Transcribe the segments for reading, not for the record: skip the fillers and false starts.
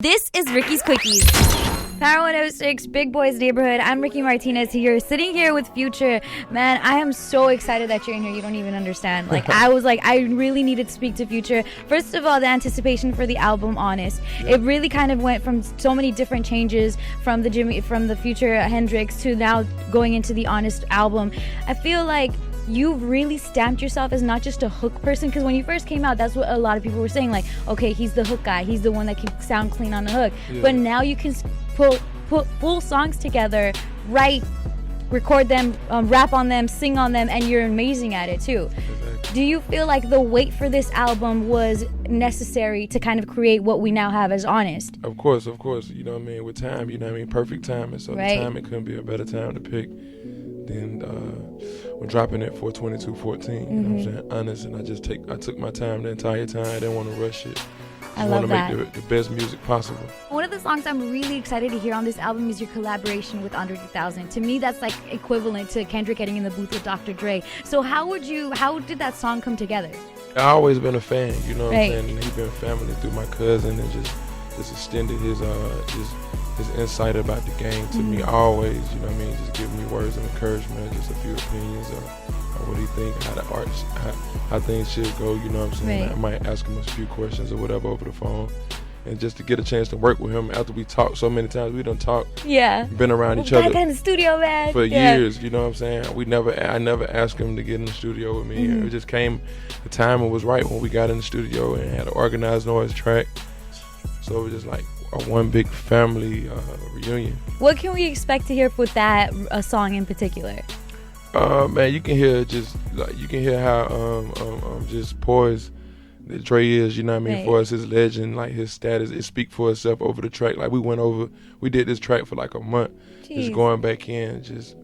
This is Ricky's Quickies. Power 106, Big Boys Neighborhood. I'm Rikki Martinez here, sitting here with Future. Man, I am so excited that you're in here. You don't even understand. Like, I was like, I really needed to speak to Future. First of all, the anticipation for the album, Honest. Yeah. It really kind of went from so many different changes from the Future Hendrix to now going into the Honest album. I feel like you've really stamped yourself as not just a hook person, because when you first came out, that's what a lot of people were saying, like, okay, he's the hook guy, he's the one that can sound clean on the hook. Yeah. But now you can put full songs together, write, record them, rap on them, sing on them, and you're amazing at it too. Exactly. Do you feel like the wait for this album was necessary to kind of create what we now have as Honest? Of course, you know what I mean, with time, you know what I mean, perfect timing. So right. The timing couldn't be a better time to pick than when dropping it for 2214, you know what I'm saying, Honest. And I took my time the entire time. I didn't want to rush it. I love that. Want to make the best music possible. One of the songs I'm really excited to hear on this album is your collaboration with Andre 3000. To me, that's like equivalent to Kendrick getting in the booth with Dr. Dre. So how did that song come together? I've always been a fan, you know what I'm saying? And he's been family through my cousin, and just extended his insight about the game to me always, you know what I mean, just giving me words of encouragement, just a few opinions of what he think, how the arts, how things should go, you know what I'm saying. Right. I might ask him a few questions or whatever over the phone, and just to get a chance to work with him after we talked so many times. We done talked, been around each other in the studio, man, for years, you know what I'm saying. I never asked him to get in the studio with me. It just came, the time was right when we got in the studio and had an organized noise track. So it was just like a one big family reunion. What can we expect to hear with that song in particular? Man, you can hear how just poised that Dre is, you know what I mean, right. For us, his legend, like his status, it speak for itself over the track. Like we did this track for like a month. Jeez. Just going back in, just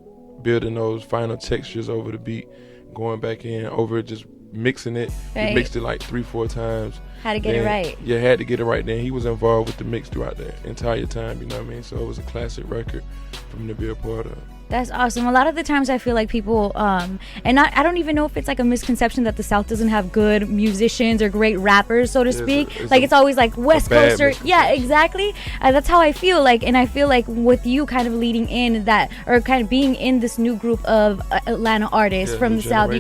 building those final textures over the beat, going back in over just mixing it. Right. We mixed it like 3-4 times. Had to get it right. Yeah, had to get it right. Then he was involved with the mix throughout the entire time, you know what I mean? So it was a classic record from the Billboard. That's awesome. A lot of the times I feel like people, I don't even know if it's like a misconception that the South doesn't have good musicians or great rappers, so to speak. It's always like West Coast or, yeah, exactly. That's how I feel like, and I feel like with you kind of leading in that, or kind of being in this new group of Atlanta artists from the South,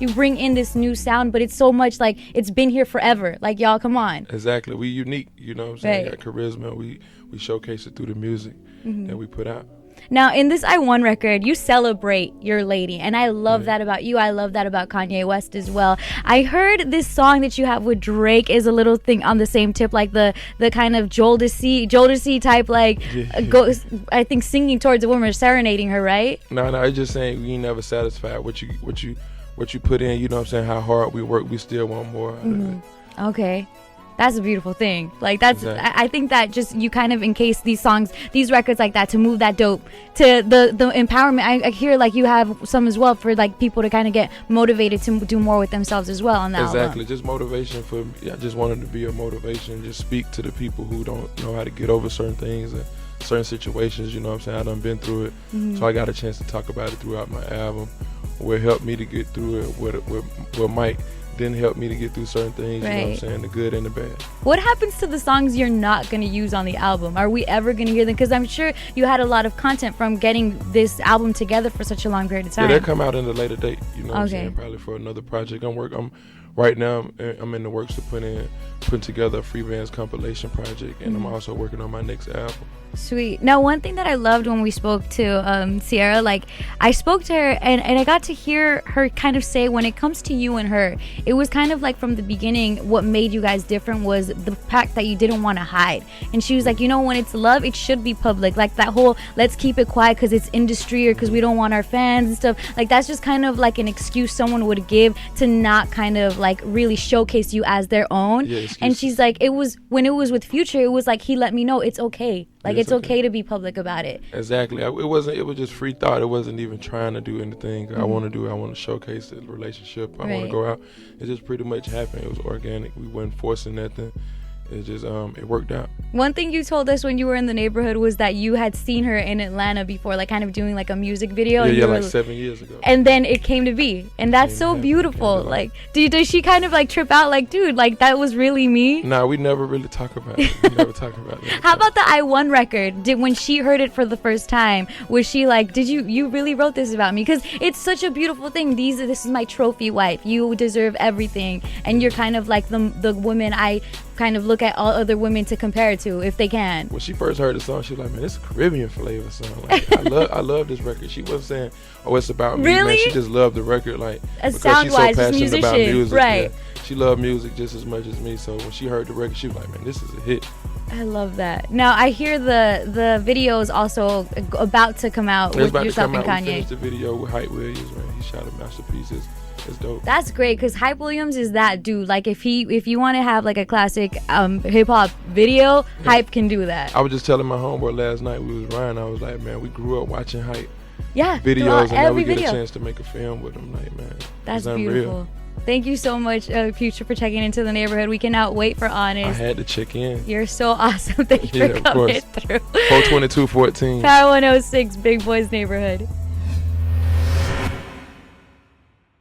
you bring in this new sound, but it's so much like it's been here forever. Like, y'all, come on. Exactly. We unique, you know what I'm saying? Right. Got charisma. We showcase it through the music that we put out. Now, in this I Won record, you celebrate your lady, and I love that about you. I love that about Kanye West as well. I heard this song that you have with Drake is a little thing on the same tip, like the kind of Jodeci type, like, I think singing towards a woman or serenading her, right? No, it's just saying we ain't never satisfied. What you put in, you know what I'm saying, how hard we work, we still want more out of it. Okay. That's a beautiful thing. Like, that's, exactly. I think that just you kind of encase these songs, these records like that to move that dope to the empowerment. I hear like you have some as well for like people to kind of get motivated to do more with themselves as well on that album. Exactly. Just motivation for, I just wanted to be a motivation, just speak to the people who don't know how to get over certain things and certain situations, you know what I'm saying. I done been through it. So I got a chance to talk about it throughout my album, what helped me to get through it, what might didn't help me to get through certain things, you know what I'm saying, the good and the bad. What happens to the songs you're not going to use on the album? Are we ever going to hear them? Because I'm sure you had a lot of content from getting this album together for such a long period of time. Yeah, they'll come out in a later date, you know what I'm saying, probably for another project. Right now, I'm in the works of putting together a free bands compilation project, and I'm also working on my next album. Sweet. Now, one thing that I loved when we spoke to Ciara, like, I spoke to her and I got to hear her kind of say, when it comes to you and her, it was kind of like from the beginning, what made you guys different was the fact that you didn't want to hide. And she was like, you know, when it's love, it should be public. Like that whole, let's keep it quiet because it's industry or because we don't want our fans and stuff. Like, that's just kind of like an excuse someone would give to not kind of like really showcase you as their own. Yeah, and she's like, when it was with Future, it was like, he let me know it's okay. Like, it's okay to be public about it. Exactly. It was just free thought. It wasn't even trying to do anything. I want to showcase the relationship. I want to go out. It just pretty much happened. It was organic. We weren't forcing nothing. it just it worked out. One thing you told us when you were in the neighborhood was that you had seen her in Atlanta before, like kind of doing like a music video. Yeah, like 7 years ago. And then it came to be, and that's so beautiful. Like, does she kind of like trip out, like, dude, like that was really me? Nah, we never really talk about it. We never talk about it. How about the I Won record? When she heard it for the first time, was she like, did you really wrote this about me? Because it's such a beautiful thing. This is my trophy wife. You deserve everything, and you're kind of like the woman I kind of look at all other women to compare it to if they can. When she first heard the song, she was like, man, this is a Caribbean flavor song. Like, I love this record. She wasn't saying, oh, it's about me. Really? Man, she just loved the record, like, because sound she's so wise, passionate about music. Right. Yeah, she loved music just as much as me. So when she heard the record, she was like, man, this is a hit. I love that. Now I hear the video is also about to come out with yourself and Kanye. We finished the video with Hype Williams, man. He shot a masterpiece. It's dope. That's great, because Hype Williams is that dude. Like if you want to have like a classic hip hop video, yeah. Hype can do that. I was just telling my homeboy last night, we was riding, I was like, man, we grew up watching Hype videos, and now we get a chance to make a film with him. Like, man, that's beautiful. Thank you so much, Future, for checking into the neighborhood. We cannot wait for Honest. I had to check in. You're so awesome. Thank you for coming through. 42214. Power 106, Big Boys Neighborhood.